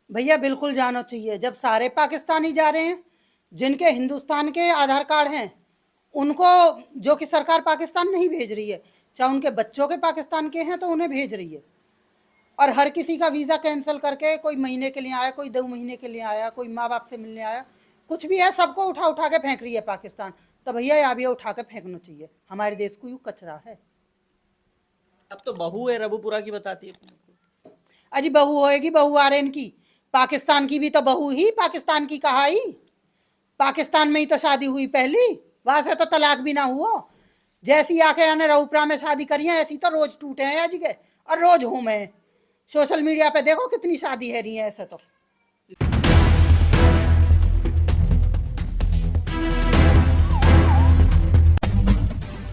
भैया बिल्कुल जाना चाहिए। जब सारे पाकिस्तानी जा रहे हैं, जिनके हिंदुस्तान के आधार कार्ड हैं, उनको, जो कि सरकार पाकिस्तान नहीं भेज रही है, चाहे उनके बच्चों के पाकिस्तान के हैं तो उन्हें भेज रही है। और हर किसी का वीज़ा कैंसिल करके, कोई महीने के लिए आया, कोई 2 महीने के लिए आया, कोई माँ बाप से मिलने आया, कुछ भी है, सबको उठा उठा के फेंक रही है पाकिस्तान। तो भैया यहाँ भी उठा के फेंकना चाहिए। हमारे देश को यूँ कचरा है। अब तो बहू है रबूपुरा की, बताती है अपने को। अजी बहू होएगी, बहू आ रहे इनकी। पाकिस्तान की भी तो बहू ही पाकिस्तान की कहाई। पाकिस्तान में ही तो शादी हुई पहली, वहां से तो तलाक भी ना हुआ। जैसी आके आने रऊपरा में शादी करी है, ऐसी तो रोज टूटे हैं आज के, और रोज घूमे हैं। सोशल मीडिया पे देखो कितनी शादी है रही है ऐसे तो।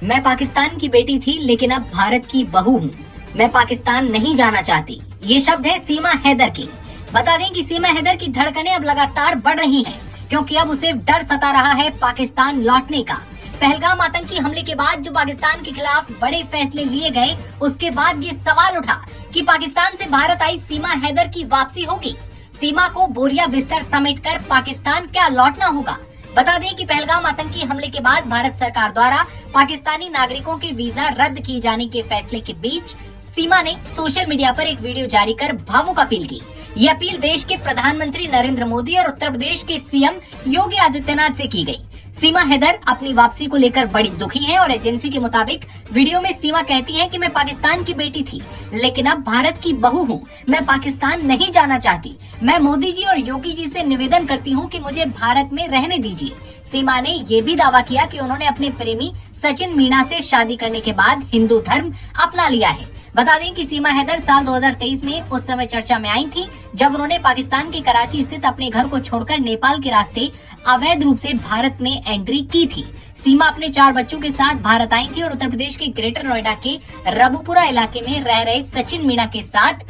मैं पाकिस्तान की बेटी थी लेकिन अब भारत की बहू हूँ। मैं पाकिस्तान नहीं जाना चाहती। ये शब्द है सीमा हैदर की। बता दें कि सीमा हैदर की धड़कनें अब लगातार बढ़ रही हैं, क्योंकि अब उसे डर सता रहा है पाकिस्तान लौटने का। पहलगाम आतंकी हमले के बाद जो पाकिस्तान के खिलाफ बड़े फैसले लिए गए, उसके बाद ये सवाल उठा कि पाकिस्तान से भारत आई सीमा हैदर की वापसी होगी। सीमा को बोरिया बिस्तर समेटकर पाकिस्तान क्या लौटना होगा? बता दें कि पहलगाम आतंकी हमले के बाद भारत सरकार द्वारा पाकिस्तानी नागरिकों के वीजा रद्द किए जाने के फैसले के बीच सीमा ने सोशल मीडिया पर एक वीडियो जारी कर भावुक अपील की। ये अपील देश के प्रधानमंत्री नरेंद्र मोदी और उत्तर प्रदेश के सीएम योगी आदित्यनाथ से की गई। सीमा हैदर अपनी वापसी को लेकर बड़ी दुखी हैं और एजेंसी के मुताबिक वीडियो में सीमा कहती हैं कि मैं पाकिस्तान की बेटी थी लेकिन अब भारत की बहू हूँ। मैं पाकिस्तान नहीं जाना चाहती। मैं मोदी जी और योगी जी से निवेदन करती हूँ कि मुझे भारत में रहने दीजिए। सीमा ने ये भी दावा किया कि उन्होंने अपने प्रेमी सचिन मीणा से शादी करने के बाद हिंदू धर्म अपना लिया है। बता दें कि सीमा हैदर साल 2023 में उस समय चर्चा में आई थी जब उन्होंने पाकिस्तान के कराची स्थित अपने घर को छोड़कर नेपाल के रास्ते अवैध रूप से भारत में एंट्री की थी। सीमा अपने 4 बच्चों के साथ भारत आई थी और उत्तर प्रदेश के ग्रेटर नोएडा के रबूपुरा इलाके में रह रहे सचिन मीणा के साथ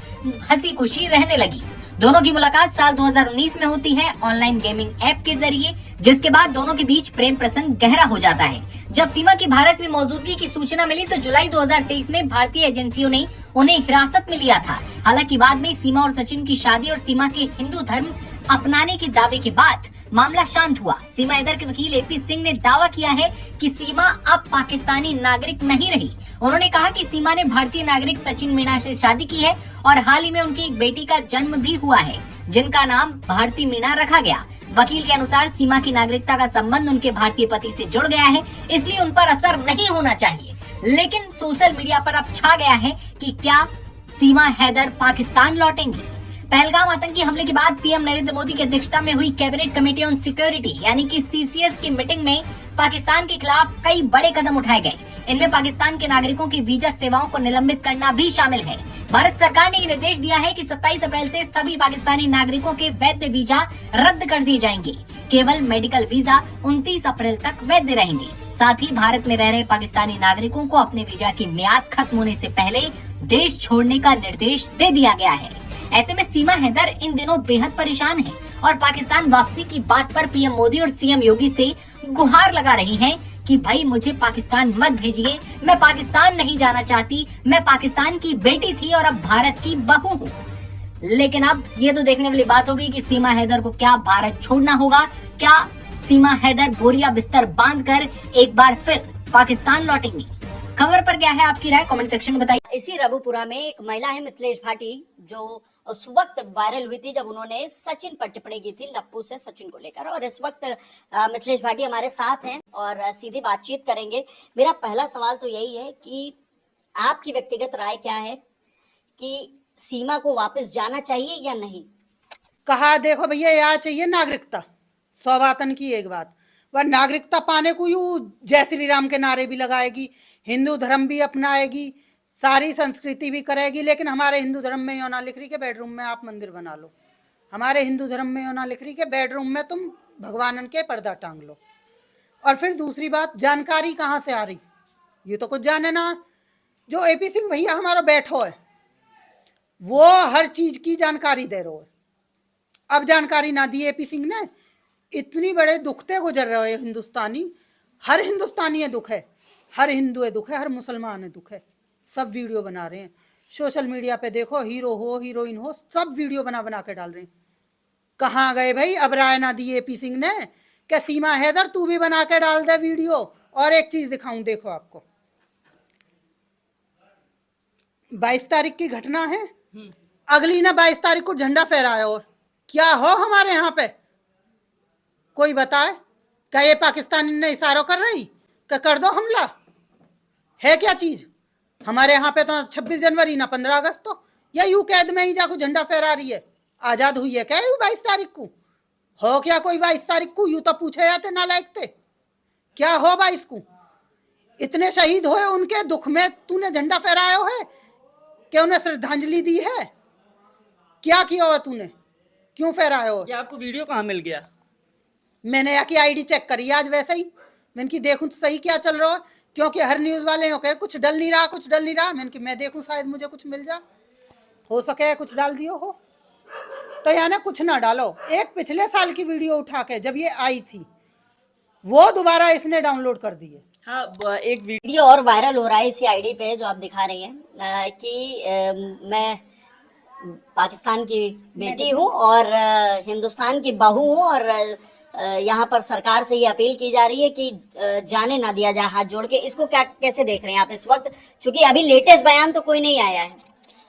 हंसी खुशी रहने लगी। दोनों की मुलाकात साल 2019 में होती है ऑनलाइन गेमिंग ऐप के जरिए, जिसके बाद दोनों के बीच प्रेम प्रसंग गहरा हो जाता है। जब सीमा की भारत में मौजूदगी की सूचना मिली तो जुलाई 2023 में भारतीय एजेंसियों ने उन्हें हिरासत में लिया था। हालांकि बाद में सीमा और सचिन की शादी और सीमा के हिंदू धर्म अपनाने के दावे के बाद मामला शांत हुआ। सीमा हैदर के वकील एपी सिंह ने दावा किया है कि सीमा अब पाकिस्तानी नागरिक नहीं रही। उन्होंने कहा कि सीमा ने भारतीय नागरिक सचिन मीणा से शादी की है और हाल ही में उनकी एक बेटी का जन्म भी हुआ है, जिनका नाम भारती मीणा रखा गया। वकील के अनुसार सीमा की नागरिकता का संबंध उनके भारतीय पति से जुड़ गया है, इसलिए उन पर असर नहीं होना चाहिए। लेकिन सोशल मीडिया पर अब छा गया है कि क्या सीमा हैदर पाकिस्तान लौटेंगी। पहलगाम आतंकी हमले के बाद पीएम नरेंद्र मोदी की अध्यक्षता में हुई कैबिनेट कमेटी ऑन सिक्योरिटी यानी कि सीसीएस की मीटिंग में पाकिस्तान के खिलाफ कई बड़े कदम उठाए गए। इनमें पाकिस्तान के नागरिकों की वीजा सेवाओं को निलंबित करना भी शामिल है। भारत सरकार ने ये निर्देश दिया है कि 27 अप्रैल से सभी पाकिस्तानी नागरिकों के वैध वीजा रद्द कर दिए जाएंगे। केवल मेडिकल वीजा 29 अप्रैल तक वैध रहेंगे। साथ ही भारत में रह रहे पाकिस्तानी नागरिकों को अपने वीजा की मियाद खत्म होने से पहले देश छोड़ने का निर्देश दे दिया गया है। ऐसे में सीमा हैदर इन दिनों बेहद परेशान है और पाकिस्तान वापसी की बात पर पीएम मोदी और सीएम योगी से गुहार लगा रही हैं कि भाई मुझे पाकिस्तान मत भेजिए, मैं पाकिस्तान नहीं जाना चाहती, मैं पाकिस्तान की बेटी थी और अब भारत की बहू हूँ। लेकिन अब ये तो देखने वाली बात होगी कि सीमा हैदर को क्या भारत छोड़ना होगा, क्या सीमा हैदर बोरिया बिस्तर बांधकर एक बार फिर पाकिस्तान लौटेंगी। खबर पर क्या है आपकी राय, कमेंट सेक्शन में बताइए। इसी रबूपुरा में एक महिला है मिथिलेश भाटी, जो उस वक्त वायरल हुई थी जब उन्होंने सचिन पर टिप्पणी की थी लप्पू से सचिन को लेकर। और इस वक्त मिथिलेश भाटी हमारे साथ हैं और सीधी बातचीत करेंगे। मेरा पहला सवाल तो यही है कि आपकी व्यक्तिगत राय क्या है कि सीमा को वापस जाना चाहिए या नहीं? कहा देखो भैया, यहाँ चाहिए नागरिकता। सौबातन की एक बात, वह नागरिकता पाने को यूं जय श्री राम के नारे भी लगाएगी, हिंदू धर्म भी अपनाएगी, सारी संस्कृति भी करेगी। लेकिन हमारे हिंदू धर्म में यो ना लिख रही के बेडरूम में आप मंदिर बना लो। हमारे हिंदू धर्म में यो ना लिख रही के बेडरूम में तुम भगवानन के पर्दा टांग लो। और फिर दूसरी बात, जानकारी कहाँ से आ रही, ये तो कुछ जाने ना। जो एपी सिंह भैया हमारा बैठो है, वो हर चीज की जानकारी दे रहे है। अब जानकारी ना दी एपी सिंह ने, इतनी बड़े दुखते गुजर रहे हैं हिंदुस्तानी। हर हिंदुस्तानी है दुख है, हर हिंदू है दुख है, हर मुसलमान है दुख है। सब वीडियो बना रहे हैं सोशल मीडिया पे, देखो हीरो हो हीरोइन हो सब वीडियो बना बना के डाल रहे हैं। कहाँ गए भाई? अब राय ना दी एपी सिंह ने कि सीमा हैदर तू भी बना के डाल दे वीडियो। और एक चीज दिखाऊं, देखो आपको 22 तारीख की घटना है। अगली ना 22 तारीख को झंडा फहराया हो, क्या हो हमारे यहाँ पे? कोई बताए? क्या ये पाकिस्तानी ने इशारों कर रही कि कर दो हमला? है क्या चीज? हमारे यहाँ पे तो 26 जनवरी ना 15 अगस्त तो या यूं कैद में ही जाको झंडा फहरा रही है। आजाद हुई है क्या यू 22 तारीख को? हो क्या कोई 22 तारीख को? यूं तो पूछे जाते नालायक थे। क्या हो 22 को? इतने शहीद हुए, उनके दुख में तूने झंडा फहराया है कि उन्हें श्रद्धांजलि दी है? क्या किया हुआ तूने? क्यों फहराया हो? ये आपको वीडियो कहाँ मिल गया? मैंने यहाँ की आईडी चेक करी आज वैसे ही। मैंने की देखूं तो सही क्या चल रहा है, क्योंकि हर न्यूज वाले हो कह कुछ डल नहीं रहा, कुछ डल नहीं रहा। मैंने की मैं देखूं शायद मुझे कुछ मिल जाए, हो सके कुछ डाल दियो हो। तो यानी कुछ ना डालो। एक पिछले साल की वीडियो उठा के जब ये आई थी वो दोबारा इसने डाउनलोड कर दी है। हाँ, एक वीडियो वीडियो और वायरल हो रहा है इसी आईडी पे जो आप दिखा रही हैं कि मैं पाकिस्तान की बेटी हूँ और हिंदुस्तान की बहू हूँ और यहाँ पर सरकार से ये अपील की जा रही है कि जाने ना दिया जाए हाथ जोड़ के। इसको क्या कैसे देख रहे हैं आप इस वक्त, क्योंकि अभी लेटेस्ट बयान तो कोई नहीं आया है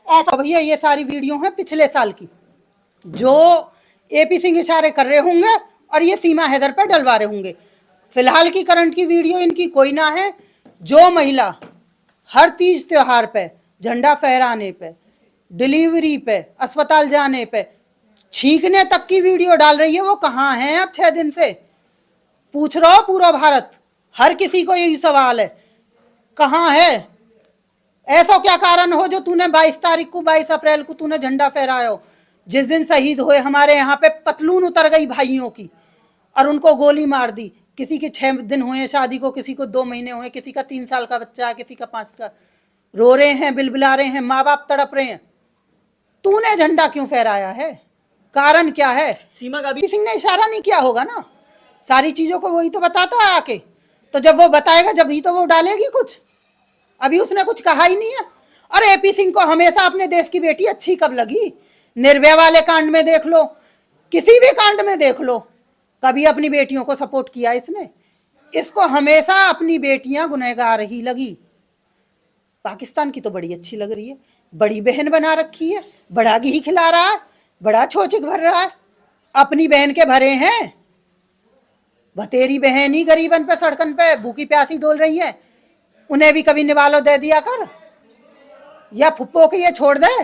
ऐसा? भैया ये सारी वीडियो हैं पिछले साल की जो एपी सिंह इशारे कर रहे होंगे और ये सीमा हैदर पे डलवा रहे होंगे। फिलहाल की करंट की वीडियो इनकी कोई ना है। जो महिला हर तीज त्योहार पे, झंडा फहराने पे, डिलीवरी पे, अस्पताल जाने पे छींकने तक की वीडियो डाल रही है, वो कहाँ है अब 6 दिन से? पूछ रहा हो पूरा भारत, हर किसी को यही सवाल है, कहाँ है? ऐसा क्या कारण हो जो तूने 22 तारीख को, 22 अप्रैल को तूने झंडा फहराया हो, जिस दिन शहीद हुए हमारे यहाँ पे पतलून उतर गई भाइयों की और उनको गोली मार दी। किसी के 6 दिन हुए शादी को, किसी को 2 महीने हुए, किसी का 3 साल का बच्चा है, किसी का 5 का। रो रहे हैं, बिलबिला रहे हैं, माँ बाप तड़प रहे हैं। तूने झंडा क्यों फहराया है? कारण क्या है? सीमा का भी किसी ने इशारा नहीं किया होगा ना, सारी चीजों को वही तो बताता है आके। तो जब वो बताएगा जब ही तो वो डालेगी कुछ। अभी उसने कुछ कहा ही नहीं है। और एपी सिंह को हमेशा अपने देश की बेटी अच्छी कब लगी? निर्भया वाले कांड में देख लो, किसी भी कांड में देख लो, कभी अपनी बेटियों को सपोर्ट किया इसने? इसको हमेशा अपनी बेटियां गुनहगार ही लगी। पाकिस्तान की तो बड़ी अच्छी लग रही है, बड़ी बहन बना रखी है, बड़ा घी खिला रहा है, बड़ा छोचिक भर रहा है। अपनी बहन के भरे हैं, भतेरी बहन ही गरीबन पे सड़कन पे भूखी प्यासी डोल रही है, उन्हें भी कभी निवालो दे दिया कर, या फुप्पो के ये छोड़ दे।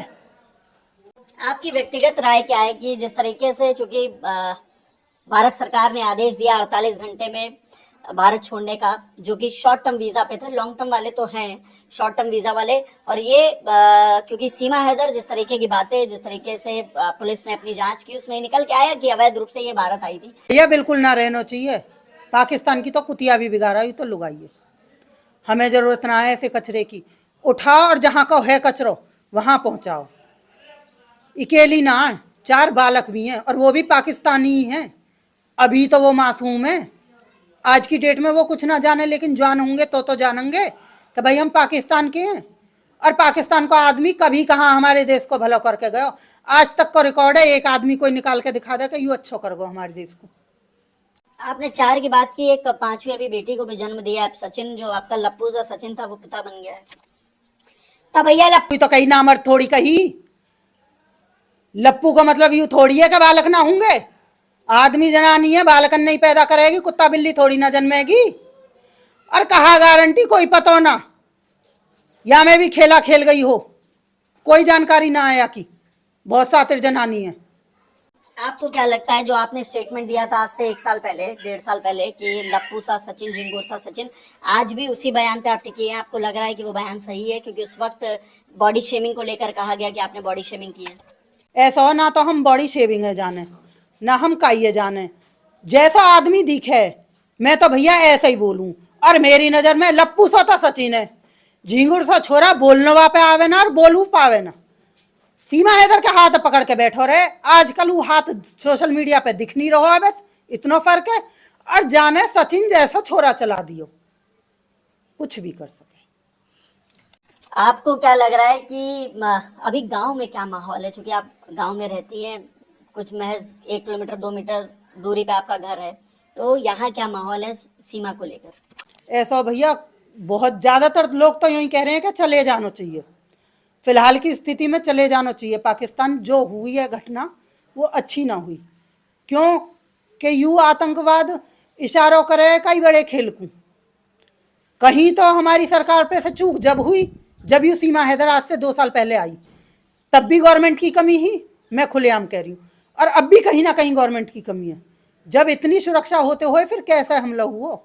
आपकी व्यक्तिगत राय क्या है कि जिस तरीके से, चूंकि भारत सरकार ने आदेश दिया 48 घंटे में भारत छोड़ने का, जो कि शॉर्ट टर्म वीजा पे थे, लॉन्ग टर्म वाले तो हैं, शॉर्ट टर्म वीजा वाले, और ये क्योंकि सीमा हैदर जिस तरीके की बातें, जिस तरीके से पुलिस ने अपनी जांच की, उसमें निकल के आया कि अवैध रूप से ये भारत आई थी। यह बिल्कुल ना रहना चाहिए। पाकिस्तान की तो कुतिया भी बिगाड़ा, ये तो लुगाई है। हमें जरूरत ना है ऐसे कचरे की। उठाओ और जहाँ का है कचरो वहां पहुंचाओ। अकेली ना, 4 बालक भी हैं और वो भी पाकिस्तानी ही हैं। अभी तो वो मासूम है, आज की डेट में वो कुछ ना जाने, लेकिन जान होंगे तो जानेंगे कि भाई हम पाकिस्तान के हैं। और पाकिस्तान का आदमी कभी कहाँ हमारे देश को भला करके गयो? आज तक का रिकॉर्ड है, एक आदमी कोई निकाल के दिखा दे कि यूँ अच्छा कर गो हमारे देश को। आपने 4 की बात की, एक 5वीं अभी बेटी को भी जन्म दिया है। सचिन, जो आपका लप्पू सा सचिन था, वो पिता बन गया है। तो भैया लप्पू तो कहीं नामर्द थोड़ी कही। लप्पू का मतलब यूं थोड़ी है कि बालक ना होंगे। आदमी जनानी है, बालकन नहीं पैदा करेगी, कुत्ता बिल्ली थोड़ी ना जन्मेगी। और कहा गारंटी कोई पता ना, या मैं भी खेला खेल गई हो, कोई जानकारी ना आया कि बहुत सातिर जनानी है। आपको क्या लगता है जो आपने स्टेटमेंट दिया था आज से 1 साल पहले, 1.5 साल पहले, कि लप्पू सा सचिन, झिंगुर सा सचिन, आज भी उसी बयान पे आप टिकी हैं? आपको लग रहा है कि वो बयान सही है? क्योंकि उस वक्त बॉडी शेमिंग को लेकर कहा गया कि आपने बॉडी शेमिंग की है। ऐसा हो ना, तो हम बॉडी शेविंग है जाने ना, हम काइए जाने। जैसा आदमी दिखे मैं तो भैया ऐसे ही बोलूं। और मेरी नजर में लप्पू सा तो सचिन है, झिंगुर सा छोरा बोलने वा पे आवे ना और बोलू पावे ना। सीमा हैदर के हाथ पकड़ के बैठो रहे, आजकल वो हाथ सोशल मीडिया पे दिख नहीं रहा है, बस इतना फर्क है। और जाने सचिन जैसा छोरा चला दियो, कुछ भी कर सके। आपको क्या लग रहा है कि अभी गांव में क्या माहौल है? चूंकि आप गांव में रहती हैं, कुछ महज 1 किलोमीटर 2 मीटर दूरी पे आपका घर है, तो यहाँ क्या माहौल है सीमा को लेकर? ऐसा भैया बहुत ज़्यादातर लोग तो यूँ ही कह रहे हैं कि चले जाना चाहिए, फिलहाल की स्थिति में चले जाना चाहिए पाकिस्तान। जो हुई है घटना वो अच्छी ना हुई, क्यों कि यू आतंकवाद इशारों करे कई बड़े खेल को। कहीं तो हमारी सरकार पे से चूक जब हुई, जब यू सीमा हैदर आज से 2 साल पहले आई, तब भी गवर्नमेंट की कमी ही, मैं खुलेआम कह रही हूँ। और अब भी कहीं ना कहीं गवर्नमेंट की कमी है। जब इतनी सुरक्षा होते हुए फिर कैसा हमला हुआ?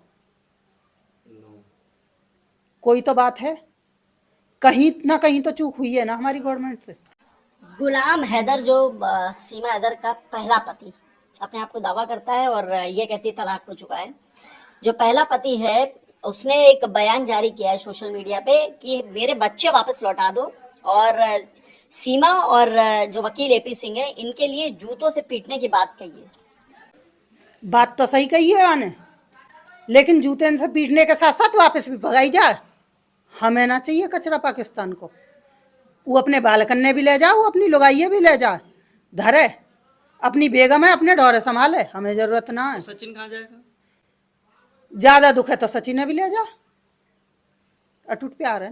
कोई तो बात है, कहीं ना कहीं तो चूक हुई है ना हमारी गवर्नमेंट से। गुलाम हैदर जो सीमा हैदर का पहला पति अपने आप को दावा करता है और ये कहती तलाक हो चुका है। जो पहला पति है उसने एक बयान जारी किया है सोशल मीडिया पे कि मेरे बच्चे वापस लौटा दो, और सीमा और जो वकील एपी सिंह है इनके लिए जूतों से पीटने की बात कही है। बात तो सही कही है आने, लेकिन जूते से पीटने के साथ साथ वापस भी भगाई जाए। हमें ना चाहिए कचरा पाकिस्तान को। वो अपने बालकन्ने भी ले जाए, वो अपनी लुगाइये भी ले जाए, धरे अपनी बेगम है अपने ढोरे संभाले, हमें जरूरत ना है। सचिन कहाँ जाएगा? ज्यादा दुख है तो सचिन ने भी ले जा, अटूट प्यार है।